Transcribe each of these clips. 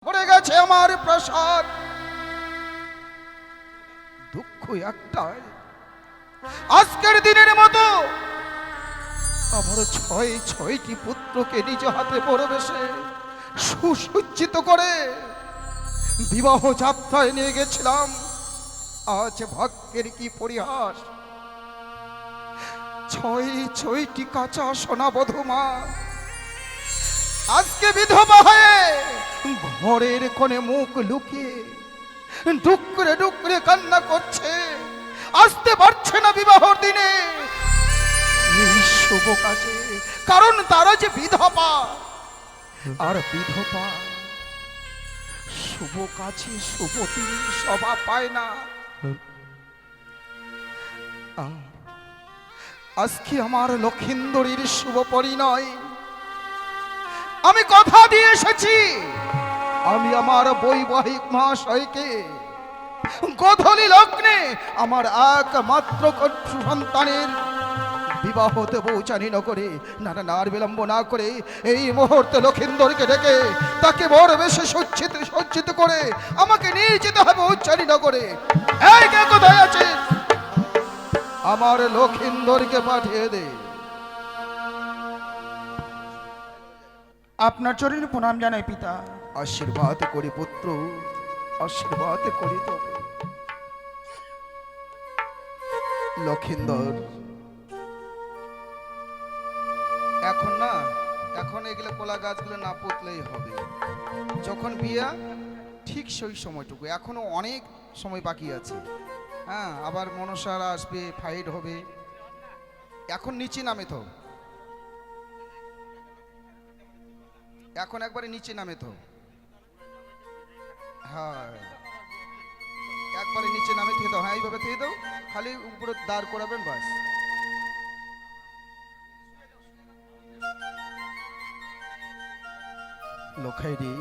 পড়ে গেছে আমার প্রসাদ। দুঃখ একটাই, আজকের দিনের মতো আমার ছয়টি পুত্রকে নিজ হাতে পরবেশে সুসজ্জিত করে বিবাহ যাত্রায় নিয়ে গেছিলাম। আজ ভাগ্যের কি পরিহাস, ছয়টি কাঁচা সোনা বধূমা আজকে বিধবা হয়ে ঘরের কোণে মুখ লুকিয়ে ডুকরে ডুকরে কান্না করছে। আসতে পারছে না বিবাহর দিনে এই শুভ কাজে, কারণ তারা যে বিধবা, আর বিধবা শুভ কাজে শুভ দিনে শোভা পায় না। আজকে আমার লক্ষিন্দরীর শুভ পরিণয়। আমি কথা দিয়ে এসেছি, আমি আমার বৈবাহিক মহাশয়কে গোধূলি লগ্নে আমার একমাত্র কন্যা সন্তানের বিবাহ দেব জানিনগরে। নার বিলম্ব না করে এই মুহূর্তে লক্ষিন্দরকে ডেকে তাকে বড় বেশে সজ্জিত করে আমাকে নিয়ে যেতে হবে জানিনগরে। এই কে কোথায় আছে? আমার লক্ষিন্দরকে পাঠিয়ে দে। আপনার চরণে প্রণাম জানাই পিতা। আশীর্বাদ করি পুত্র, আশীর্বাদ করি তবে। লক্ষিন্দর, এখন এগুলো কলা গাছগুলো না পুতলেই হবে। যখন বিয়া ঠিক সেই সময়টুকু, এখনো অনেক সময় বাকি আছে। হ্যাঁ, আবার মনসারা আসবে, ফাইট হবে। এখন নিচে নামে তো, এখন একবারে নিচে নামে তো। হ্যাঁ, একবারে নিচে নামে থেকে দাও। হ্যাঁ, এইভাবে থেকে দাও, খালি উপরে দাঁড় করাবেন বাস। লখাইরি,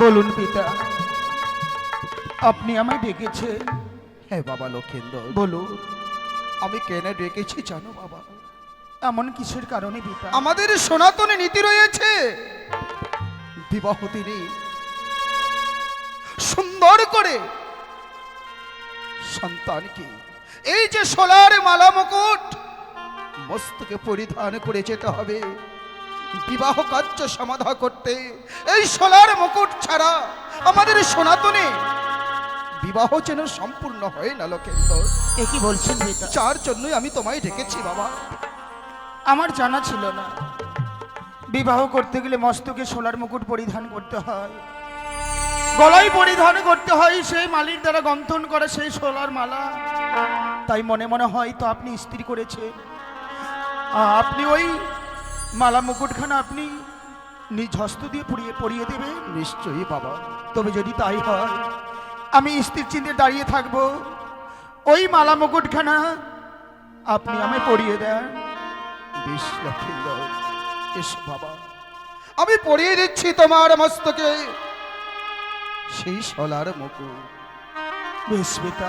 বলুন পিতা, আপনি আমায় ডেকেছেন? হ্যাঁ বাবা লক্ষেন্দর, বলুন। আমি কেন ডেকেছি জানো বাবা? এমন কিসের কারণে পিতা? আমাদের সনাতনে নীতি রয়েছে, বিবাহ দিনে সুন্দর করে সন্তানকে এই যে সোলার মালা মুকুট মস্তকে পরিধান করে যেতে হবে বিবাহ কার্য সমাধা করতে। এই সোলার মুকুট ছাড়া আমাদের সনাতনে বিবাহ যেন সম্পূর্ণ হয় না লক্ষেন্দর। এ কি বলছেন পিতা? যার জন্যই আমি তোমায় ডেকেছি বাবা। আমার জানা ছিল না বিবাহ করতে গেলে মস্তকে সোলার মুকুট পরিধান করতে হয়, গলায় পরিধান করতে হয় সেই মালির দ্বারা গন্থন করা সেই সোলার মালা। তাই মনে মনে হয় তো আপনি স্ত্রী করেছেন, আপনি ওই মালা মুকুটখানা আপনি নিজ হস্ত দিয়ে পরিয়ে দেবেন। নিশ্চয়ই বাবা। তবে যদি তাই হয়, আমি স্থির চিন্তে দাঁড়িয়ে থাকবো। ওই মালা মুকুটখানা আপনি আমায় পরিয়ে দেন। বেশ লক্ষিন্দর, এসো বাবা, আমি পরিয়ে দিচ্ছি তোমার মস্তকে সেই সোলার মুকুট। বেশ পিতা।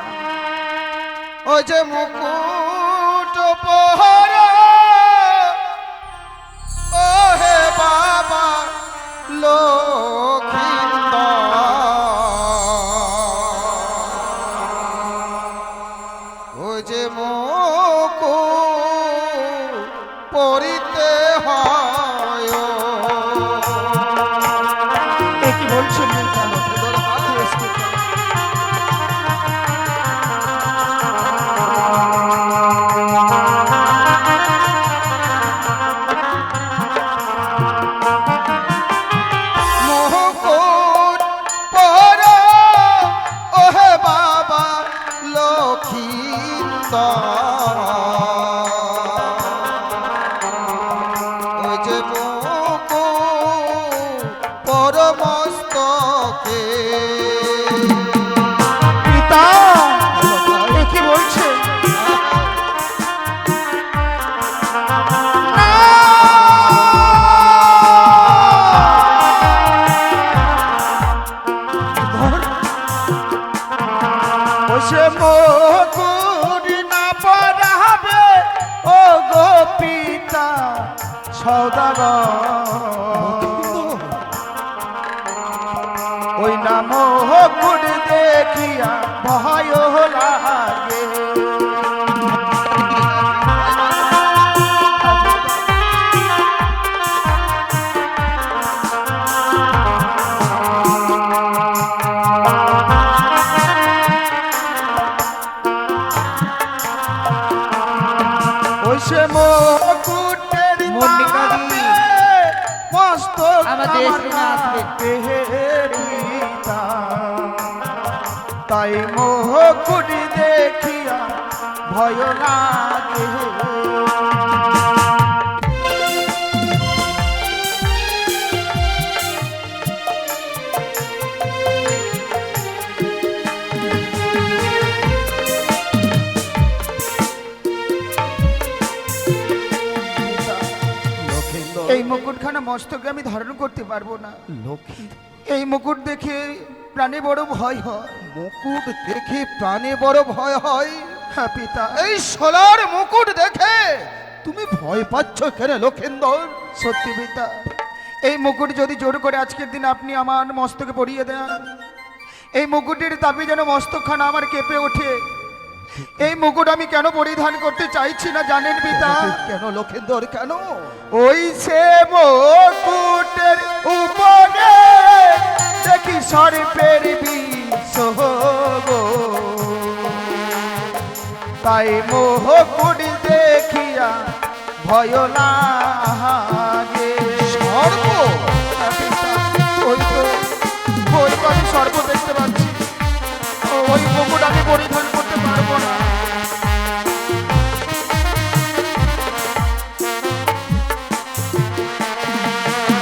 ও যে মুকুট পহরা, ও হে বাবা লক্ষিন্দর, ও যে মুকুট পরিতে হয়। এ কি বলছেন পিতা? মুকুট পরা, ও হে বাবা লক্ষিন্দর, ও যে মুকুট পরম মস্তকে। পিতা এ কি বলছে? বসে মুকুট না পরাবে ও গো পিতা সওদাগর, ওই না মুকুট দেখিয়া ভয় লাগে। সে মুকুটের মল্লিকাদি, মস্ত আমাদের এখানে আসবে। তাই মুকুট দেখিয়া ভয় লাগে। এই মুকুটখানা মস্তকে আমি ধারণ করতে পারবো না। লক্ষ্মী, এই মুকুট দেখে প্রাণে বড় ভয় হয়। মুকুট দেখে প্রাণে বড় ভয় হয়? হ্যাঁ পিতা। এই সোলার মুকুট দেখে তুমি ভয় পাচ্ছ কেন লক্ষেন্দর? সত্যি পিতা, এই মুকুট যদি জোর করে আজকের দিন আপনি আমার মস্তকে পরিয়ে দেন, এই মুকুটের দাবি যেন মস্তকখানা আমার কেঁপে ওঠে। এই মুকুট আমি কেন পরিধান করতে চাইছি না জানেন পিতা? কেন লক্ষেন্দর কেন? ওই সে মুকুটের উপরে দেখি সর্পের বিষ গো, তাই মুকুট দেখিয়া ভয় লাগে। সর্প? ওই তো আমি সর্প দেখতে পাচ্ছি। ওই মুকুট আমি পরিধান করতে পারবো না।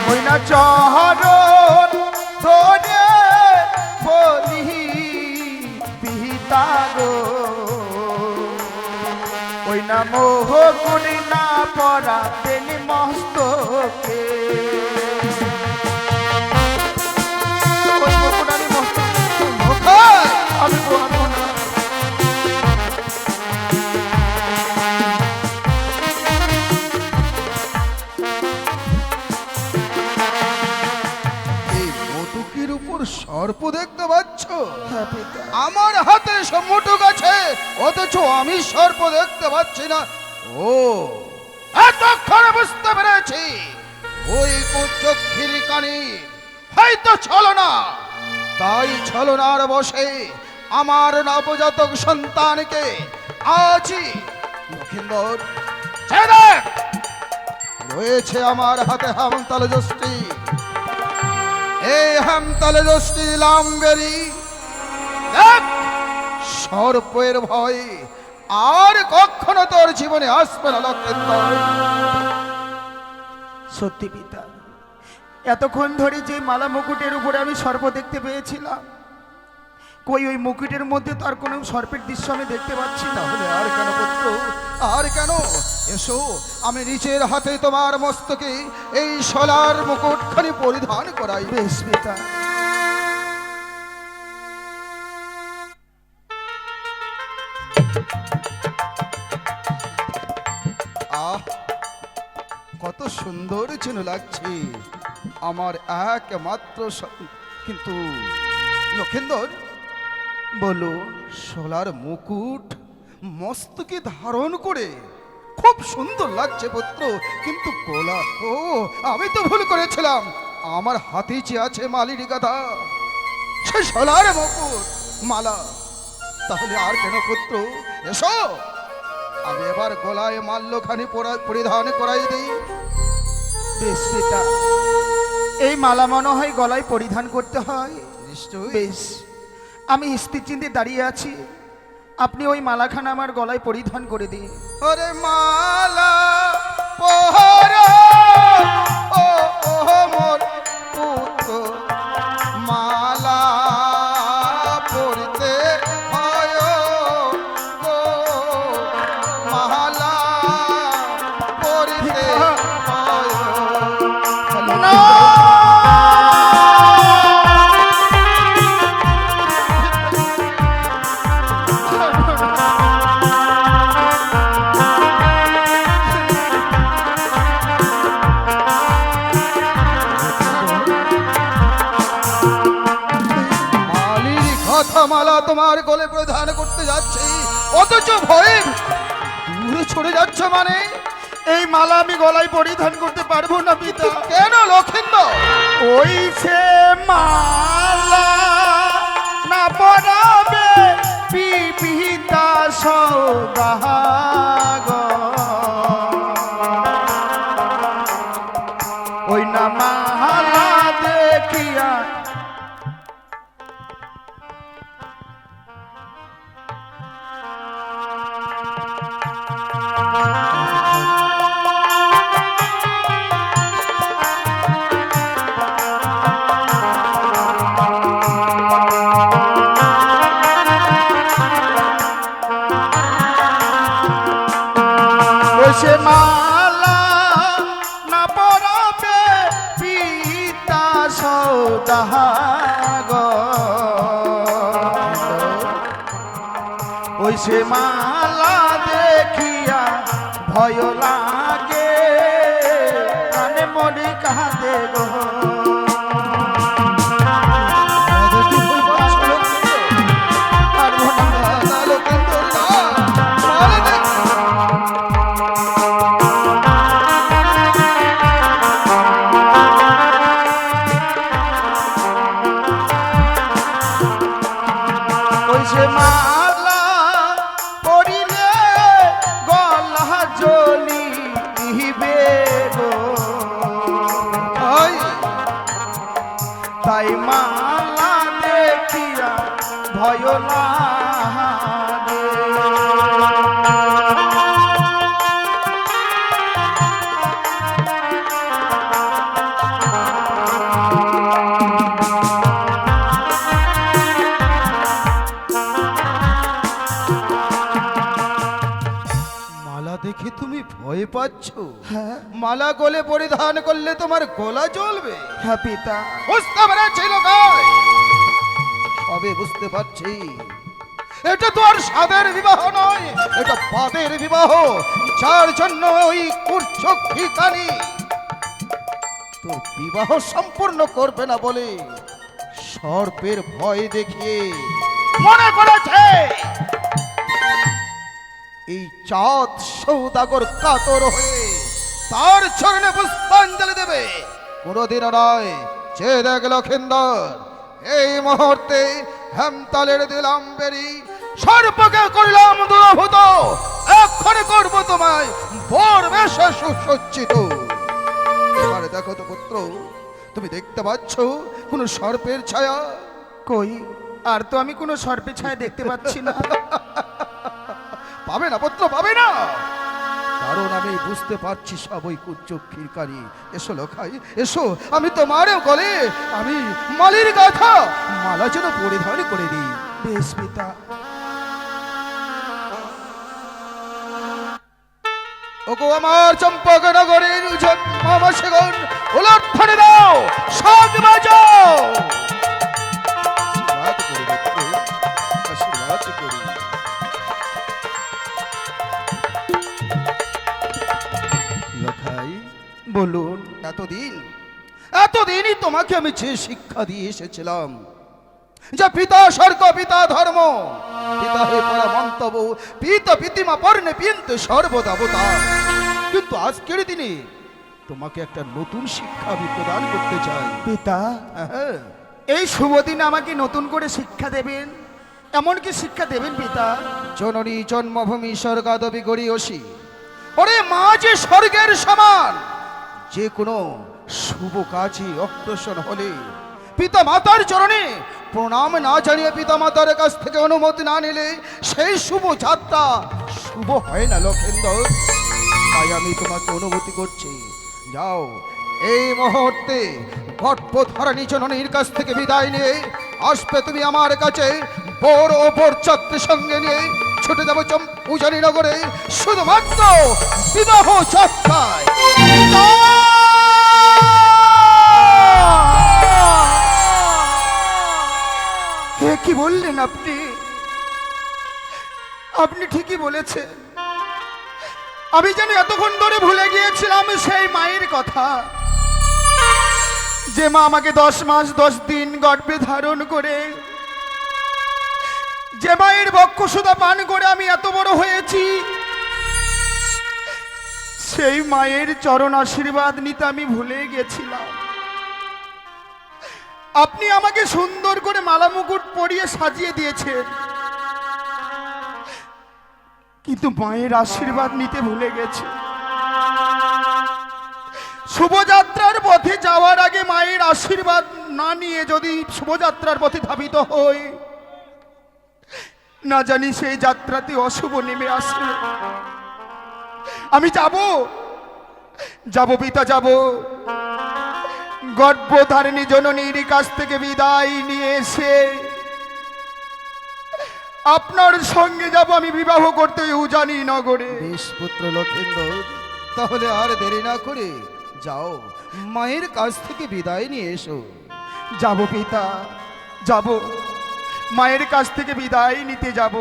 ওই না চরণ ধরে বলি পিতা গো, ওই না মুকুট না পরা তেনি মস্তকে। ওই মুকুট আমি মস্তকে আমি পরবো না। এই মোটুকির উপর সর্প দেখতে পাচ্ছ? হ্যাঁ পিতা। আমার হাতে সব মোটুক আছে, অথচ আমি সর্প দেখতে পাচ্ছি না। ও, এতক্ষণে বুঝতে পেরেছি, ওই কুচক্ষির কানে হয়তো ছলনা। তাই ছলনার বসে আমার নবজাতক সন্তানকে আজই লক্ষিন্দর ছেড়ে রয়েছে আমার হাতে হেমতাল যষ্টি। এই হেমতাল যষ্টি লাম্বেরি দেখ, সর্পের ভয় আর কখনো তোর জীবনে আসবে না লক্ষেন্দর। সত্যি পিতা, এতক্ষণ ধরে যে মালা মুকুটের উপরে আমি সর্প দেখতে পেয়েছিলাম, কই ওই মুকুটের মধ্যে তো আর কোনো সর্পের দৃশ্য আমি দেখতে পাচ্ছি না। তাহলে আর কেন পুত্র, আর কেন? এসো, আমি নিজের হাতে তোমার মস্তকে এই সোলার মুকুটখানি পরিধান করাই। বেশ পিতা। আহ, কত সুন্দর যেন লাগছে আমার একমাত্র কিন্তু লক্ষেন্দর, বলো। সোলার মুকুট মস্তকে ধারণ করে খুব সুন্দর লাগছে পুত্র, কিন্তু গোলা, ও আমি তো ভুল করেছিলাম। আমার হাতে যে আছে মালির গাধা, সে সোলার মুকুট মালা। তাহলে আর কেন পুত্র, এসো আমি এবার গলায় মাল্যখানি পরিধান করাই দিই। বেশ পিতা, এই মালা মনে হয় গলায় পরিধান করতে হয়। নিশ্চয়ই। বেশ, আমি স্থির চিন্তে দাঁড়িয়ে আছি, আপনি ওই মালাখানা আমার গলায় পরিধান করে দিন। ওরে মালা পহর, ও ও মোর পুত্র মালা তোমার গলে প্রদান করতে যাচ্ছি, অথচ ভয়ে দূরে ছড়ে যাচ্ছ মানে? এই মালা আমি গলায় পরিধান করতে পারবো না পিতা। কেন লক্ষিন্দর? ওই সে মালা না পরাবে পিতা সৌদাগর, ওই না মালা দেখিয়া সে মালা না পরাবে পিতা সৌদাগর, ওই সে মালা দেখিয়া ভয় লাগে কানে মনে কাঁদে গো। পারবো না, না লক্ষিন্দর, না। মালা দেখ। ওই সে মালা পরিলে গলা জ্বলিবে গো, তাই তাই মালা দেখিয়া ভয় লাগে। মালা দেখে তুমি ভয় পাচ্ছ? হ্যাঁ মালা গলে পরিধান করলে তোমার গলা জ্বলবে? হ্যাঁ পিতা। বুঝতে পেরেছি লোকাই, সবে বুঝতে পারছি। এটা তো আর সাদের বিবাহ নয়, এটা পাদের বিবাহ, যার জন্য ওই কুর্চক্ষিকানি তো বিবাহ সম্পূর্ণ করবে না বলে সর্পের ভয় দেখিয়ে মনে করেছে এই চাঁদ সৌদাগর কাতর হয়ে তার চরণে পুষ্পাঞ্জলি দেবে। কোনদিনও নয়। যে দেখ লক্ষিন্দর, এই মুহূর্তে হেমতালের দিলাম বেরি, সর্বকে করিলাম দুরভূত, এক্ষণে করবো তোমায় বর বেশে সুসজ্জিত। এবারে দেখো তো পুত্র, তুমি দেখতে পাচ্ছ কোন সর্পের ছায়া? কই, আর তো আমি কোনো সর্পের ছায়া দেখতে পাচ্ছি না। পাবে না পুত্র, পাবে না, কারণ আমি বুঝতে পারছি সব ওই কুচক্ষীর কারি। এসো লোখাই, এসো, আমি তোমার গলে আমি মালির গাথা মালা যেন পরিধান করে দিই। বেশ পিতা। ওগো আমার চম্পক নগরীর মামাসেগণ, উলট্ঠনে দাও, শাক বাজাও। আশীর্বাদ করি পুত্র, আশীর্বাদ করি। লোখাই, বলুন। এতদিনই তোমাকে আমি যে শিক্ষা দিয়ে এসেছিলাম, যে পিতা স্বর্গ, পিতা ধর্ম, পিতা হে পরা মন্তব্য, পিতা পিতিমা পর্ণে পিয়ন্তে সর্বদেবতা, কিন্তু আজকের দিনে তোমাকে একটা নতুন শিক্ষা আমি প্রদান করতে চাই। পিতা, হ্যাঁ, এই শুভ দিনে আমাকে নতুন করে শিক্ষা দেবেন? এমন কি শিক্ষা দেবেন পিতা? জননী জন্মভূমি স্বর্গাদবি গড়িয়সী, ওরে মা যে স্বর্গের সমান, যে কোনো শুভ কাজে অগ্রসর হলে পিতা মাতার চরণে প্রণাম না জানিয়ে পিতা মাতার কাছ থেকে অনুমতি না নিলে সেই শুভ যাত্রা শুভ হয় না লক্ষেন্দর। তাই আমি তোমাকে অনুমতি করছি, যাও এই মুহূর্তে গর্ভধারণী জননীর কাছ থেকে বিদায় নিয়ে আসবে তুমি আমার কাছে, বড় ওপর চাকরি সঙ্গে নিয়ে ছুটে যাবো উজানি নগরে শুধুমাত্র বিবাহ যাত্রায়। হে কি বললেন আপনি? আপনি ঠিকই বলেছেন। আমি যেন এতক্ষণ ধরে ভুলে গিয়েছিলাম সেই মায়ের কথা, যে মা আমাকে 10 মাস 10 দিন গর্ভে ধারণ করে যে মায়ের বক্ষ সুধা পান করে আমি এত বড় হয়েছি, সেই মায়ের চরণ আশীর্বাদ নিতে আমি ভুলে গেছিলাম। আপনি আমাকে সুন্দর করে মালা মুকুট পরিয়ে সাজিয়ে দিয়েছেন, কিন্তু মায়ের আশীর্বাদ নিতে ভুলে গেছি। শুভযাত্রার পথে যাওয়ার আগে মায়ের আশীর্বাদ না নিয়ে যদি শুভযাত্রার পথে ধাবিত হই, না জানি সেই যাত্রাতে অশুভ নেমে আসে। আমি যাব পিতা, যাব গর্ভধারিণী জননীর কাছ থেকে বিদায় নিয়ে এসে আপনার সঙ্গে যাব আমি বিবাহ করতে উজানি নগরে। বেশ পুত্র লক্ষেন্দর, তাহলে আর দেরি না করে যাও, মায়ের কাছ থেকে বিদায় নিয়ে এসো। যাব পিতা, যাব, মায়ের কাছ থেকে বিদায় নিতে যাব।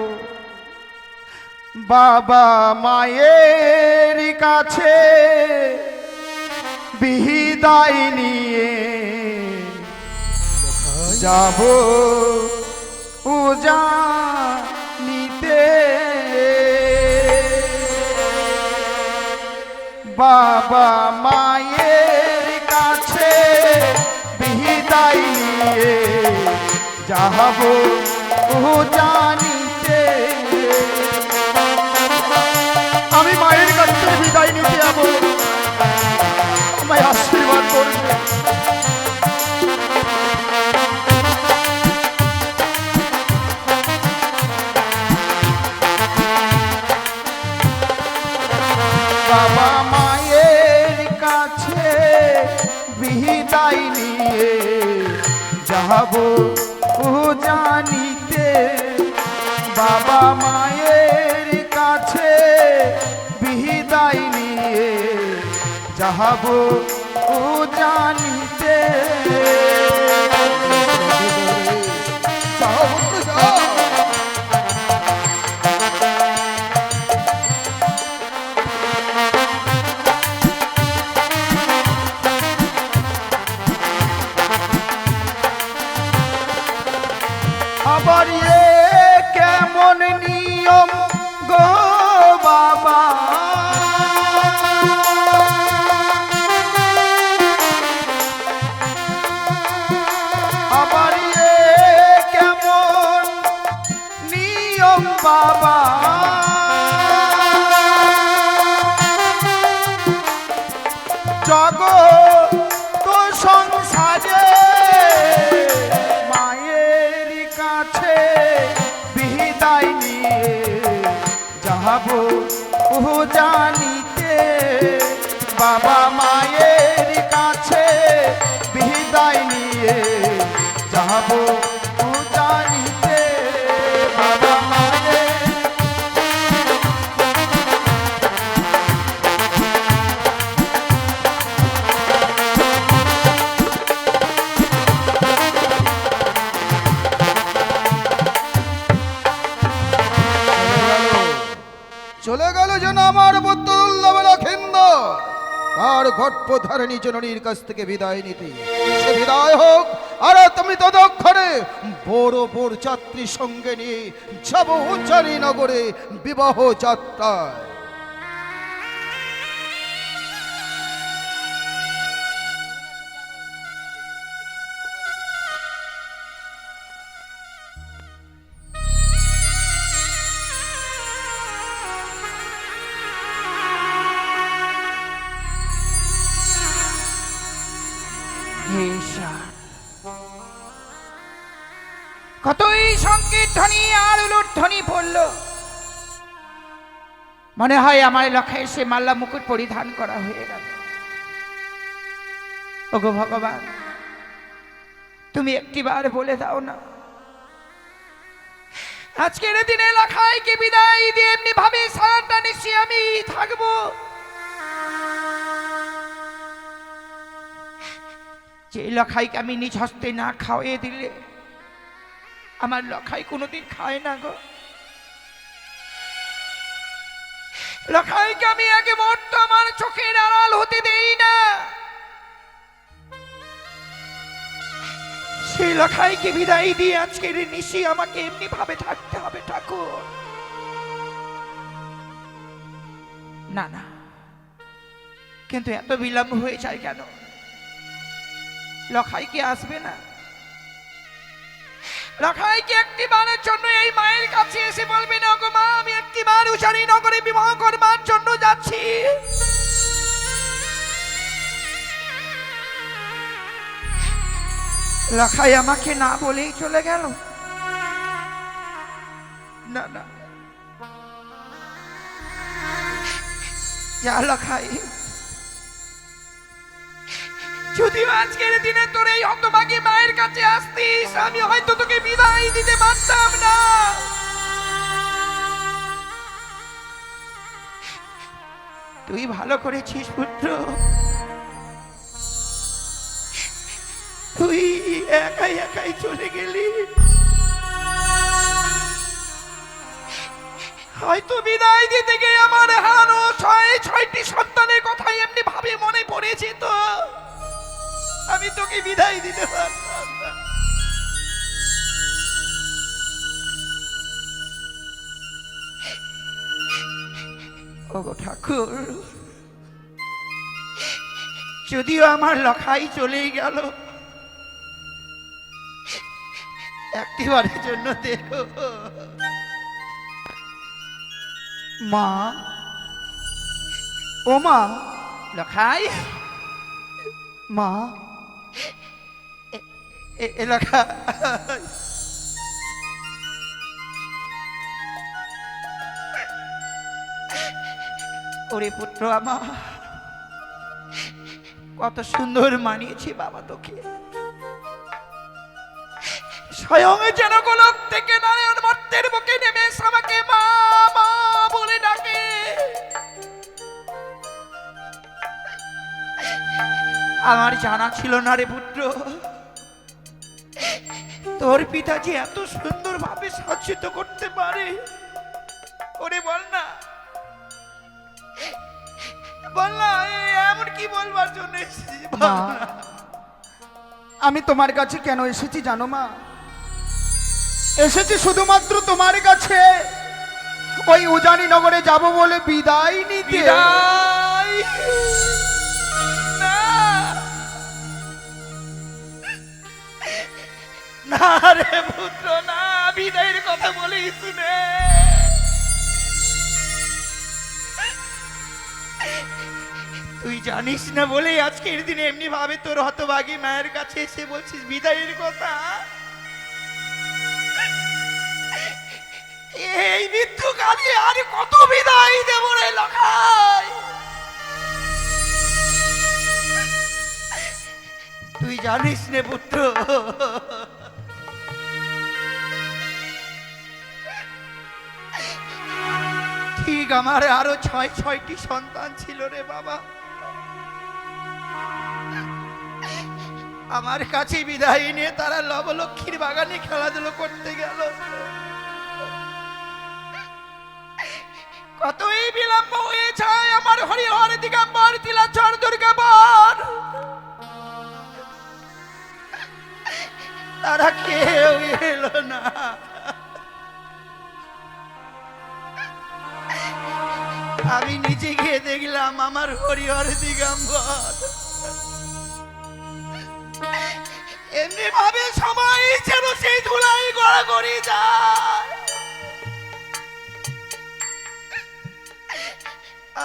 বাবা মায়ের কাছে বিদায় নিয়ে যাব উজানিতে। বাবা মায়ের কাছে বিদায় নিয়ে যাব উজানিতে। আমি মায়ের কাছ থেকে বিদায় নিতে যাব, আমায় আশীর্বাদ করবে। বাবা মায়ের কাছে বিদায় নিয়ে যাব উজানিতে। বাবা মায়ের কাছে বিদায় নিয়ে যাব উজানিতে। যাও পুত্র, যাও। আবার এ কেমন নিয়ম গো বাবা, আবার এ কেমন নিয়ম বাবা, জগৎ সংসারে মায়ের কাছে বিদায় নিয়ে যাব উজানিতে। বাবা মায়ের কাছে বিদায় নিয়ে যাব উজানিতে। বাবা মায়ের চলে গেল যেন আমার পুত্র দুর্লভ লক্ষেন্দর তার গর্ভধারিণী জননীর কাছ থেকে বিদায় নিতে। সে বিদায় হোক, আর তুমি তদক্ষণে বড় বড় যাত্রী সঙ্গে নিয়ে যাব উজ্জানি নগরে বিবাহ যাত্রায়। কতই সংকীর্তনী আর উলুধ্বনি পড়ল, মনে হয় আমার লখায় সে মাল্লা মুকুট পরিধান করা হয়ে গেল। ওগো ভগবান, তুমি একটিবার বলে দাও না, আজকের দিনে লখাইকে বিদায় দিয়ে এমনি ভাবে সারাটা নিশি আমি থাকবো। যে লখাইকে আমি নিজ হস্তে না খাওয়াইয়ে দিলে আমার লখাই কোনোদিন খায় না গো। লখাইকে আমি আগে মুহূর্ত আমার চোখের আড়াল হতে দেই না। সেই লখাইকে বিদায় দিয়ে আজকের এই নিশি আমাকে এমনি ভাবে থাকতে হবে ঠাকুর। না না, কিন্তু এত বিলম্ব হয়ে যায় কেন? লখাই কি আসবে না? লখাই কি একটি বারের জন্য এই মায়ের কাছে এসে বলবে না, গো মা আমি একটি বার উচারি নগরে বিবাহ করবার জন্য যাচ্ছি? লখাই আমাকে না বলেই চলে গেল? না না, যা লখাই, যদিও আজকের দিনে তোর এই হতভাগী মায়ের কাছে আসতিস, আমি হয়তো তোকে বিদায় দিতে পারতাম না। তুই ভালো করেছিস পুত্র, তুই একাই একাই চলে গেলি। হয়তো বিদায় দিতে গিয়ে আমার হারানো ছয়টি সন্তানের কথাই এমনি ভাবে মনে পড়েছে, তো আমি তোকে বিদায় দিতে পারতাম না। ওগো ঠাকুর, যদিও আমার লখাই চলেই গেল, একটিবারের জন্য দেখো মা, ও মা, লখাই, মা, লখাই, ওরে পুত্র আমার, কত সুন্দর মানিয়েছি বাবা তোকে। স্বয়ং যেন গোলক থেকে নারায়ণ মর্তের বুকে নেমে এসে আমাকে মা মা বলে ডাকে। আমার জানা ছিল না রে পুত্র, তোর পিতা যে এত সুন্দর ভাবে সজ্জিত করতে পারে। ওরে বল না, বল না, এমন কি বলবার জন্য এসেছিস? বল মা, না। আমি তোমার কাছে কেন এসেছি জানো মা? এসেছি শুধুমাত্র তোমার কাছে ওই উজানি নগরে যাব বলে বিদায় নিতে। বিদায় না, না রে পুত্র না, বিদায়ের কথা বলিস নে। তুই জানিস না বলেই আজকের দিনে এমনি ভাবে তোর হতভাগী মায়ের কাছে এসে বলছিস বিদায়ের কথা। এই মৃত্যু কালে আর কত বিদায় দেব রে লখাই? তুই জানিস নে পুত্র, ঠিক আমার আরো ছয়টি সন্তান ছিল রে বাবা, আমার কাছে বিদায় নিয়ে তারা লবলক্ষ্মীর বাগানে খেলাধুলো করতে গেল। কতই বিলম্ব হয়ে যায় আমার হরিহর দিগম্বর তিলাচর দুর্গাবর, তারা কেউ এলো না। আমি নিচে গিয়ে দেখলাম আমার হরিহর দিগম্বর এমনি ভাবে সবাই যেন সেই ধুলাই গড়াগড়ি যায়।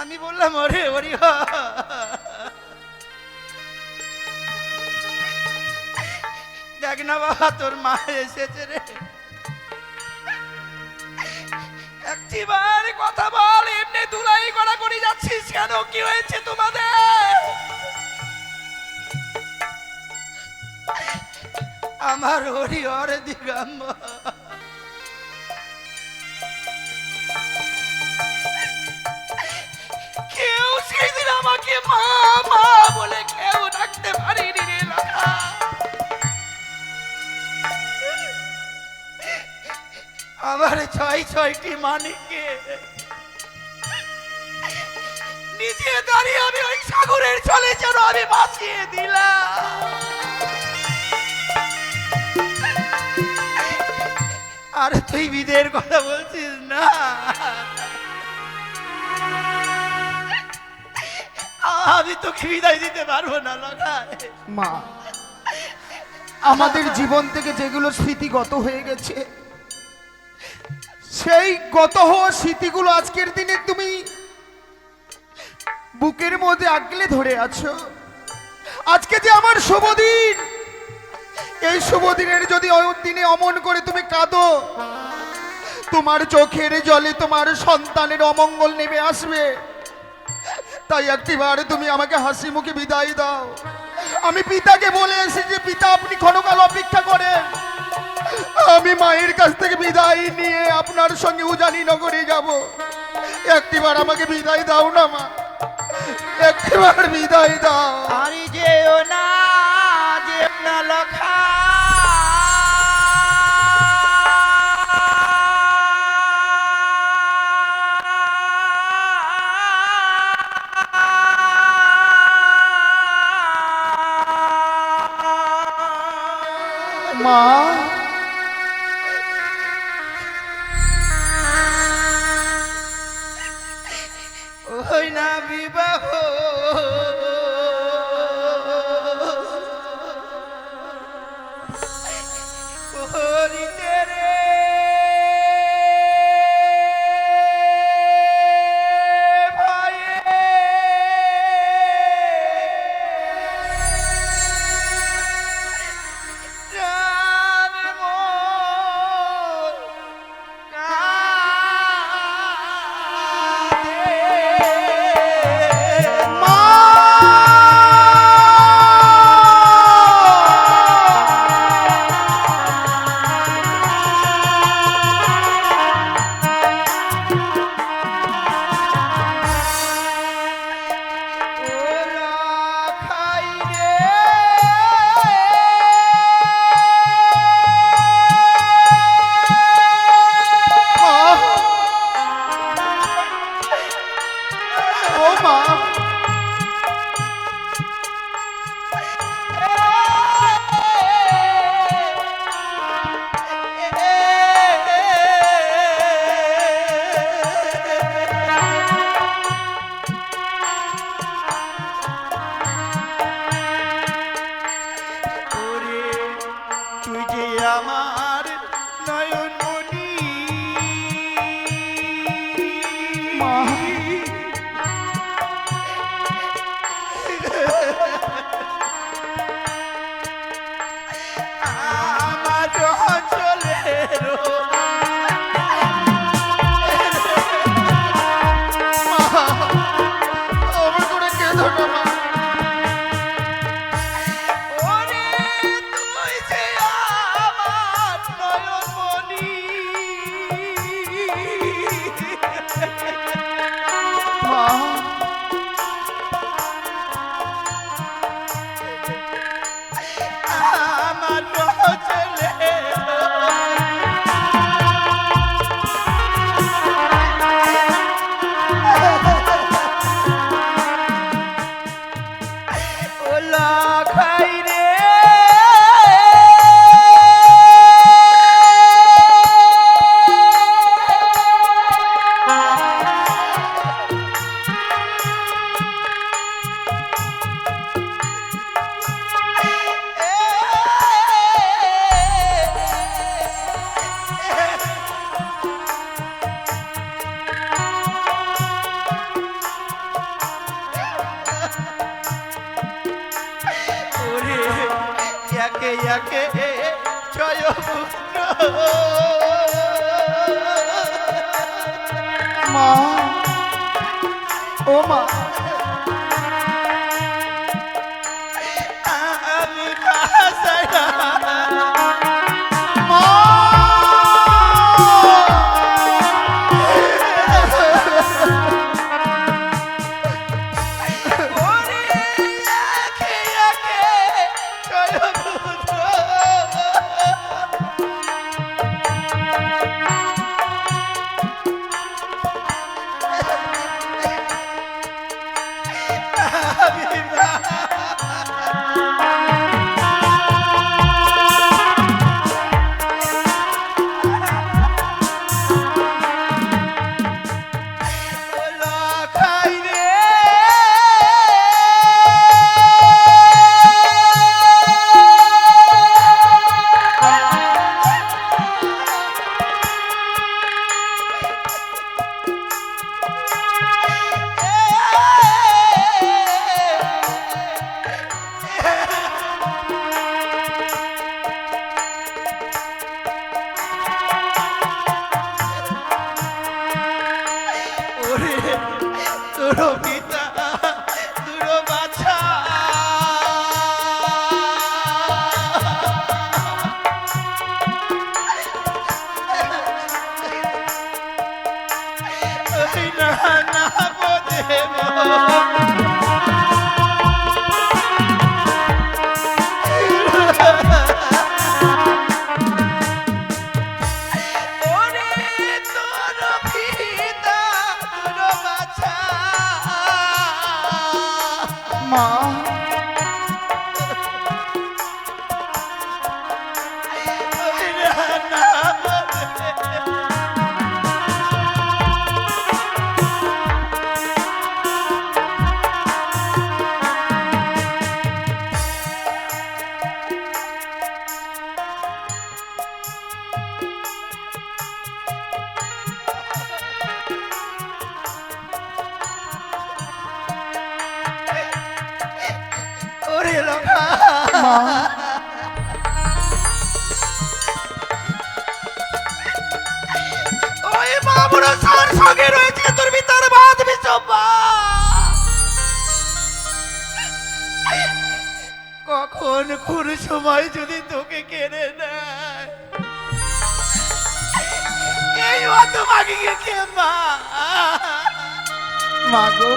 আমি বললাম ওরে হরিহর, দেখ না বাবা তোর মা এসেছে রে, একটিবার কথা বল, এমনি ধুলাই গড়াগড়ি যাচ্ছিস কেন? কি হয়েছে তোমাদের? আমার হরিহর দিগম্বর কেউ সেদিন আমাকে মা মা বলে কেউ ডাকতে পারিনি রে লখা। আমার ছয়টি মানিককে নিজে দাঁড়িয়ে আমি ওই সাগরের জলে যেন আমি ভাসিয়ে দিলাম। আর তুই বিদায়ের কথা বলছিস না, আমি তোকে বিদায় দিতে পারবো না লখাই। মা, আমাদের জীবন থেকে যেগুলো স্মৃতি গত হয়ে গেছে, সেই গত হওয়া স্মৃতিগুলো আজকের দিনে তুমি বুকের মধ্যে আগলে ধরে আছো। আজকে যে আমার শুভ দিন, এই শুভ দিনের যদি ওই দিনে অমন করে তুমি কাঁদো, তোমার চোখের জলে তোমার সন্তানের অমঙ্গল নেমে আসবে। তাই একটিবার তুমি আমাকে হাসি মুখে বিদায় দাও। আমি পিতাকে বলে এসেছি, পিতা আপনি ক্ষণকাল অপেক্ষা করেন, আমি মায়ের কাছ থেকে বিদায় নিয়ে আপনার সঙ্গে উজানি নগরে যাব। একটিবার আমাকে বিদায় দাও না মা, একটিবার বিদায় দাও। আরে যেও না, যেও না লখা। মা, ওই না বিবাহ করিতে রে ভয়ে, প্রাণ মোর কাঁদে। ও মা, তুই যে আমার নয়নমণি, মা, আমার চলে আমার করে কেঁদো না মা। ওরে তুই যে আমার নয়নমণি, মা, আমার চলে ও লখাই রে। ওরে একে একে জয় পুত্র, মা, ও মা, আমি বাসায় মা, ওরে একে একে জয় পুত্র, তোর পিতা তোর বাছা না না বোধে মা ওরে লোকা মা ওই মামুর সার সঙ্গে রয়েছে তোর ভিতর বাদ বিচম্বা কখন কোন সময় যদি তোকে কেড়ে নেয় এই অত মাগিকে কে মা মা গো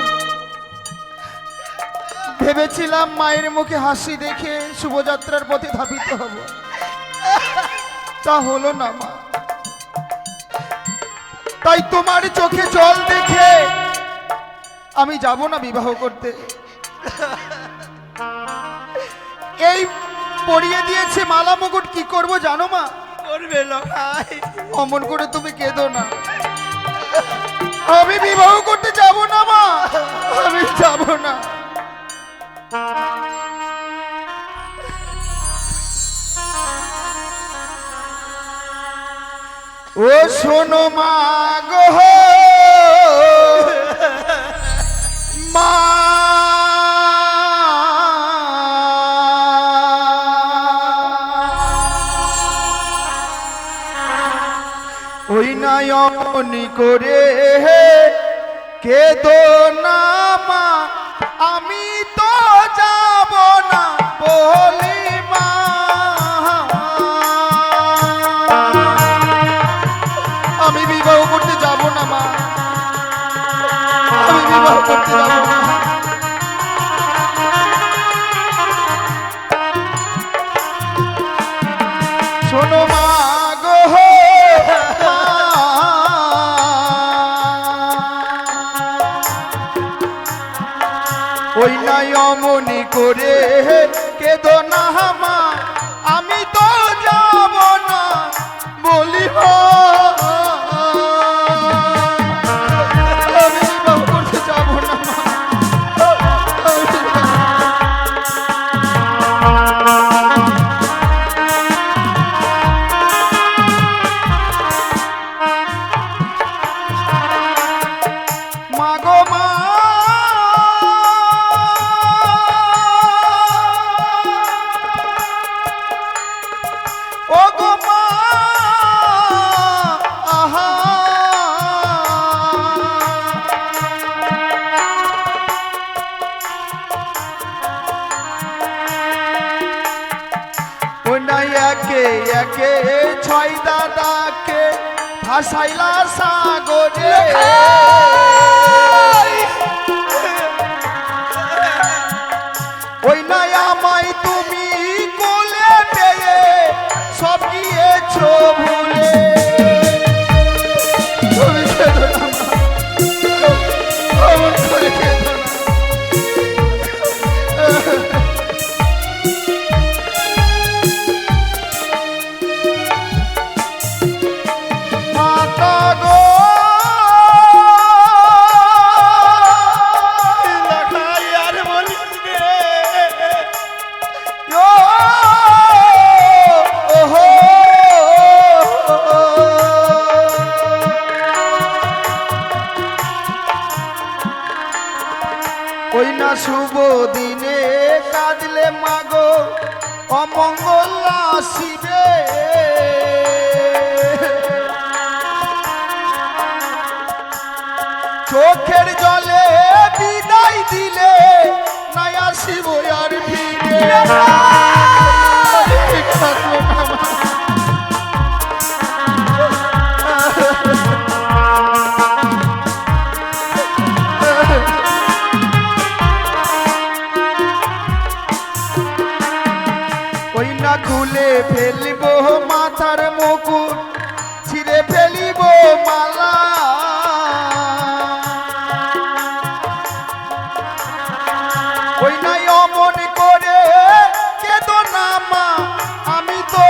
ভেবেছিলাম মায়ের মুখে হাসি দেখে শুভযাত্রার পথে ধাবিত হব, তা হলো না মা। তাই তোমার চোখে জল দেখে আমি যাব না বিবাহ করতে। এই পরিয়ে দিয়েছে মালা মুকুট, কি করব জানো মা? করবে লোকাই অমন করে তুমি কেঁদো না, আমি বিবাহ করতে যাব না মা, আমি যাব না। ও শোনো মা গো মা, ওই নয়নি করে কেঁদো না মা, আমি তো যাব না বলি মা। আমি বিবাহ করতে যাব না মা, আমি বিবাহ করতে যাব না। শোনো মা গো মা, ওই নয়মনি করে কেঁদো না মা, আমি তো যাব না বলিব। আমি বিবাহ করতে যাব না মা। মা গো মা, ও গো মা, আহা ও নাই একে একে ছয় দাদাকে ভাসাইলা সাগরে। ওই নাই আমায় তুমি কোলে পেয়ে সব গিয়েছো ভুলে। তুমি কেঁদো না মা, অমন করে কেঁদো না। মাতা গো লোকাই আর বলিস রে ও ওহো, ওই না শুভ দিনে কাঁদলে মাগো অমঙ্গল আসিবে। চোখের জলে ওই না খুলে ফেলিব মাথার মুকুট, ছিঁড়ে ফেলিব মালা। ওই নাই অমন করে কেঁদো না মা, আমি তো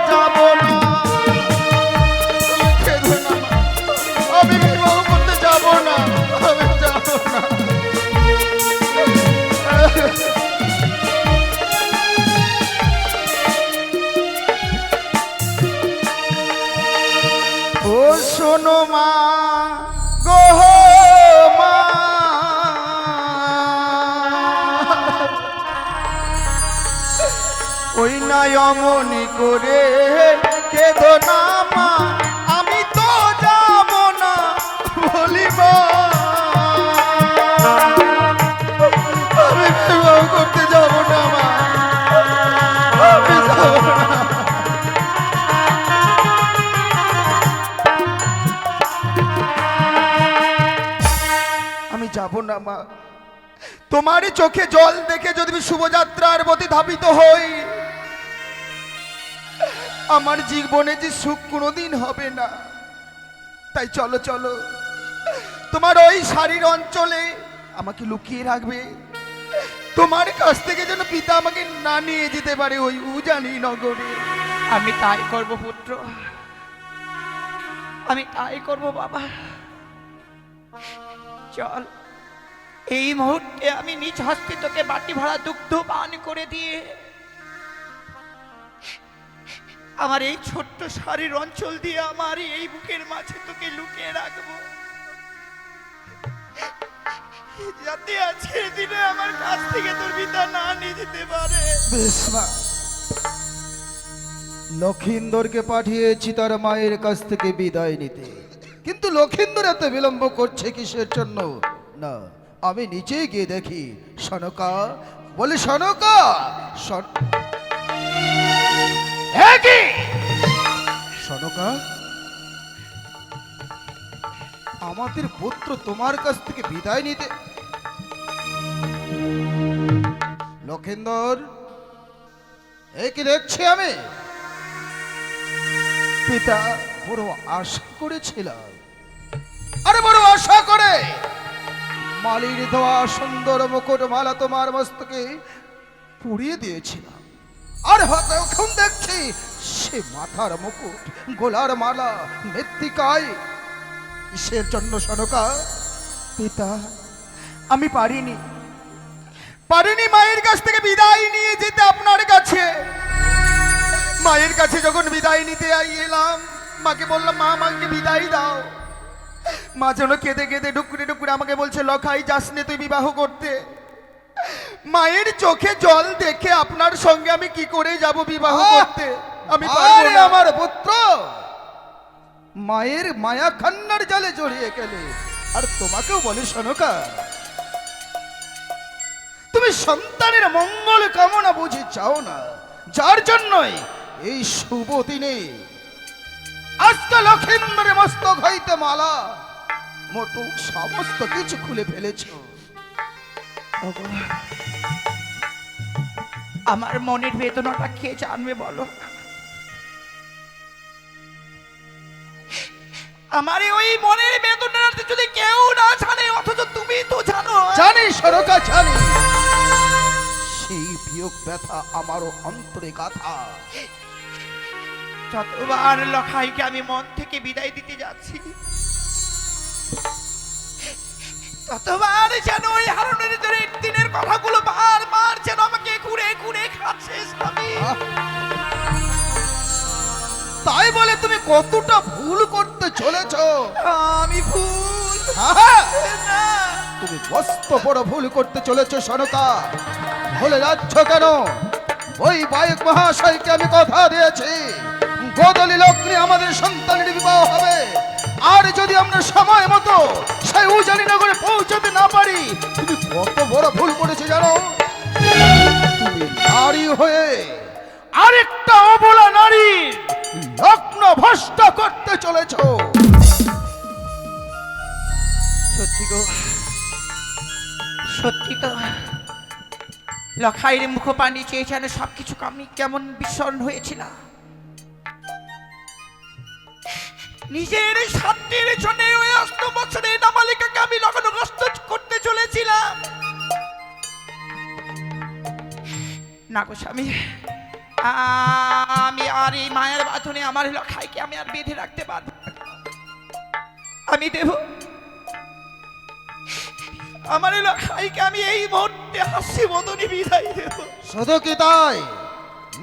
যাব না। কেঁদো না মা, আমি বিবাহ করতে যাব না, আমি যাব না। ও শোনো মা গো মা, ওই নাই অমনি করে কেঁদো না মা, আমি তো যাব না বলিব। আমি বিবাহ করতে যাব না মা, আমি যাব না। আমি যাব না মা, তোমার চোখে জল দেখে যদি আমি শুভযাত্রার প্রতি ধাবিত হই, আমার জীবনে যে সুখ কোনোদিন হবে না। তাই চলো চলো, তোমার ওই শাড়ির অঞ্চলে আমাকে লুকিয়ে রাখবে। তোমার কাছ থেকে যেন পিতা আমাকে না নিয়ে যেতে পারে ওই উজানি নগরে। আমি তাই করব পুত্র, আমি তাই করব বাবা। চল, এই মুহূর্তে আমি নিজ হস্তে তোকে বাটি ভরা দুগ্ধ পান করে দিয়ে আমার এই ছোট্ট শাড়ির অঞ্চল দিয়ে আমার এই বুকের মাঝে তোকে লুকিয়ে রাখবো, যাতে আজকের দিনে আমার কাছ থেকে তোর পিতা না নিয়ে যেতে পারে। বেশ মা, লক্ষিন্দরকে পাঠিয়েছি তার মায়ের কাছ থেকে বিদায় নিতে, কিন্তু লক্ষিন্দর এত বিলম্ব করছে কিসের জন্য? না, আমি নিচে গিয়ে দেখি। সনকা বলে, সনকা সনকা, আমাদের পুত্র তোমার কাছ থেকে বিদায় নিতে। লক্ষিন্দর, এ কি দেখছি আমি? পিতা, বড় আশা করেছিলাম, আরে বড় আশা করে মালির দেওয়া সুন্দর মুকুট মালা তোমার মস্তকে পুড়িয়ে দিয়েছিলাম, আর এখন দেখছি সে মাথার মুকুট, গোলার মালা, মৃত্তিকায়। কিসের জন্য সনকা? পিতা, আমি পারিনি মায়ের কাছ থেকে বিদায় নিয়ে যেতে আপনার কাছে। মায়ের কাছে যখন বিদায় নিতে এলাম, মাকে বললাম, মা আমাকে বিদায় দাও। মা যেন কেঁদে কেঁদে ডুকুরে ডুকুরে আমাকে বলছে, লখাই যাস নে তুই বিবাহ করতে। মায়ের চোখে জল দেখে আপনার সঙ্গে আমি কি করে যাব বিবাহ করতে? আমি পারবো না। আমার পুত্র মায়ের মায়া খান্নার জালে জড়িয়ে গেলে, আর তোমাকেও বলে সনকা, তুমি সন্তানের মঙ্গল কামনা বুঝি চাও না, যার জন্যই এই শুভ দিনে আজকে লক্ষিন্দরের মস্তক হইতে মালা মোটু সমস্ত কিছু খুলে ফেলেছ। আমার মনের বেদনাটা কে জানবে বলো? আমার ওই মনের বেদনাটা যদি কেউ না জানে, অথচ তুমি তো জানো। জানি সরকা, জানি সেই বিয়োগ ব্যথা আমারও অন্তরে গাথা। যতবার লখাইকে আমি মন থেকে বিদায় দিতে যাচ্ছি, ততবার যেন ওই হারুনের দিনের কথাগুলো বারবার যেন আমাকে ঘুরে ঘুরে খাচ্ছে স্বামী। তাই বলে তুমি কতটা ভুল করতে চলেছ? আমি ভুল না, তুমি মস্ত বড় ভুল করতে চলেছ সনকা। ভুলে যাচ্ছ কেন? ওই বায়ক মহাশয়কে আমি কথা দিয়েছি, গোদলি লগ্নে আমাদের সন্তানের বিবাহ হবে। আর যদি আমরা সময় মতো সেই উজানি নগরে পৌঁছাতে না পারি, তুমি কত বড় ভুল করেছো জানো? তুমি নারী হয়ে আরেকটা অবলা নারীর লগ্ন ভ্রষ্ট করতে চলেছ। সত্যি গো, সত্যি তো। লখাইয়ের মুখ পানি চেয়ে যেন সবকিছু আমি কেমন বিস্মরণ হয়েছিলাম। নিজের স্বার্থের জন্য ওই ৮ বছরের নাবালিকাকে আমি লগ্নগ্রস্ত করতে চলেছিলাম। না গো স্বামী, আমি আর এই মায়ের বাঁধনে আমার লখাইকে আমি আর বেঁধে রাখতে পারবো না। আমি দেব আমার লখাইকে আমি এই মুহূর্তে হাসি মতনই বিদায় দেব। শুধু কি তাই,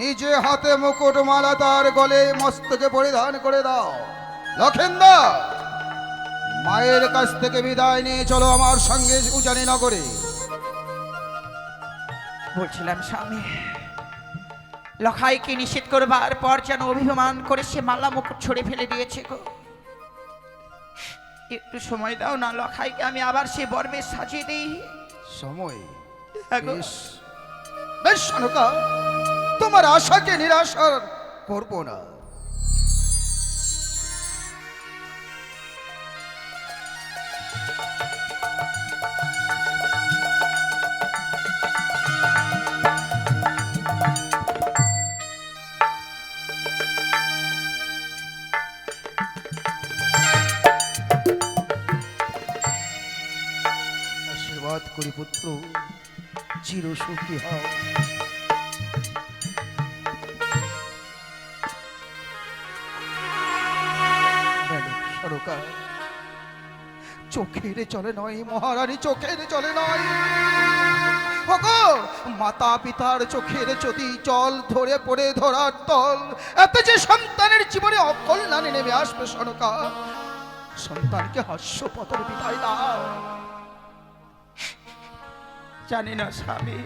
নিজে হাতে মুকুট মালা তার গলে মস্তকে পরিধান করে দাও। লক্ষেন্দর, মায়ের কাছ থেকে বিদায় নিয়ে চলো আমার সঙ্গে উজানি নগরে। বলছিলাম স্বামী, লখাইকে নিষেধ করবার পর যেন অভিমান করে সে মালা মুকুট ছড়ে ফেলে দিয়েছে গো। একটু সময় দাও না, লখাইকে আমি আবার সে বর্মে সাজিয়ে দিই। সময়? হ্যাঁ গো। বেশ বেশ সনকা, তোমার আশাকে নিরাশা করব না। আশীর্বাদ করি পুত্র, চির সুখী হও। সরকার, চোখের চলে নয় মহারানী, চোখের চলে নয়। ওগো, মাতা পিতার চোখের যদি জল ধরে পড়ে ধরার তল, এত যে সন্তানের জীবনে অকল্যাণে নেমে আসবে সনকা, সন্তানকে হাস্যপথের বিদায় দাও। জানি না স্বামী,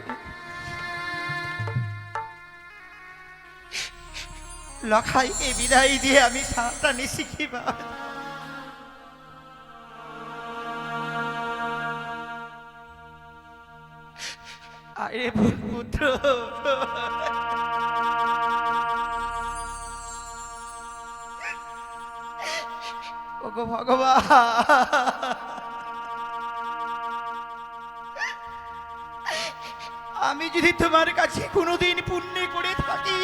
লখাইকে বিদায় দিয়ে আমি সাঁতার শিখি বা আরে পুত্র, ওগো ভগবান, আমি যদি তোমার কাছে কোনোদিন পুণ্য করে থাকি,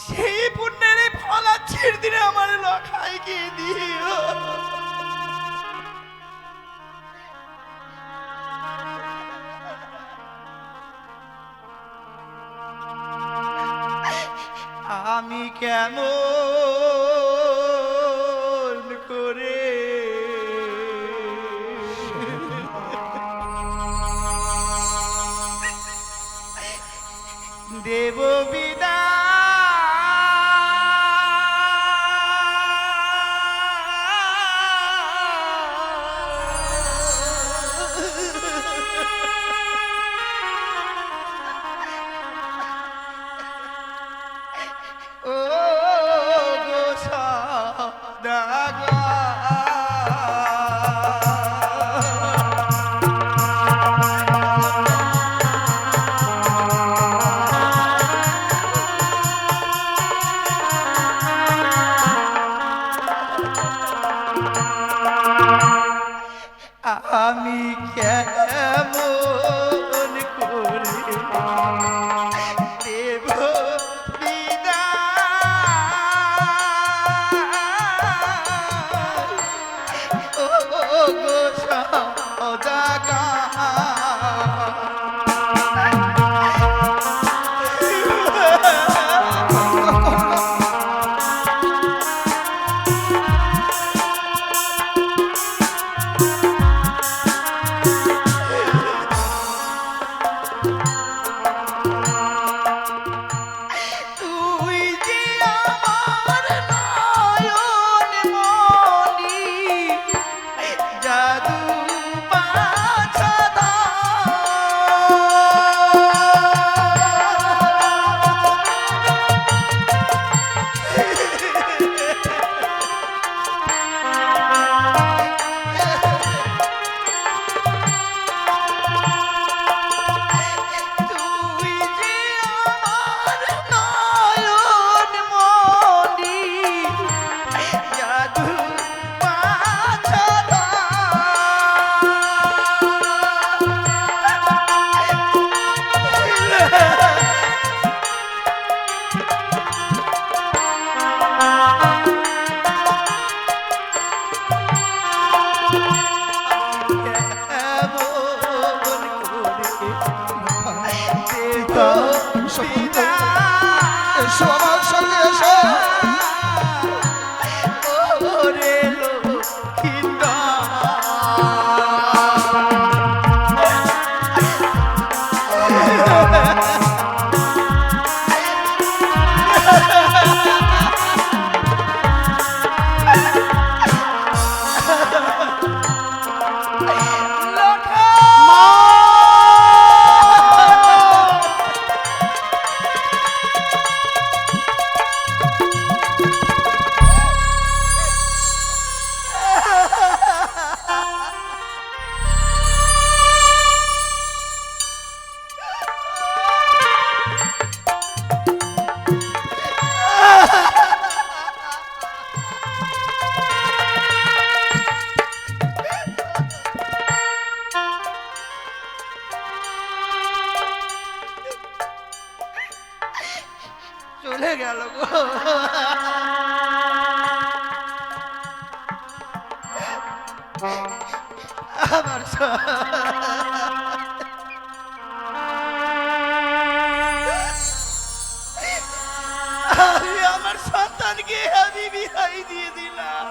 সেই পুণ্যের ফল আজকের দিনে আমার লখাইকে দিও। আমি কেমন করে দেব বিদায়। ও গো সদাগর, আমি কেমন করে দেব বিদায়। এসো আমার সঙ্গে এসো। ওরে লক্ষিন্দর চলে গেল গো। আমার আমি আমার সন্তানকে আমি বিদায় দিয়ে দিলাম।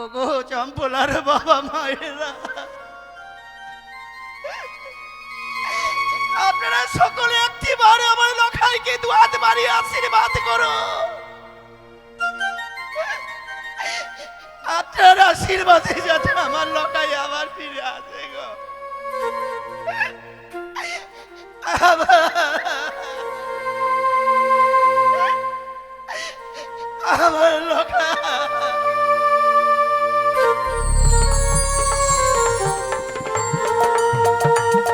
ওগো চম্পলার বাবা মায়েরা, আপনারা সকলে একটিবার আমার লখাইকে দু হাত বাড়িয়ে আশীর্বাদ করো। আপনার আশীর্বাদে যাতে আমার লখাই আবার ফিরে আসে গো। আমার লখাই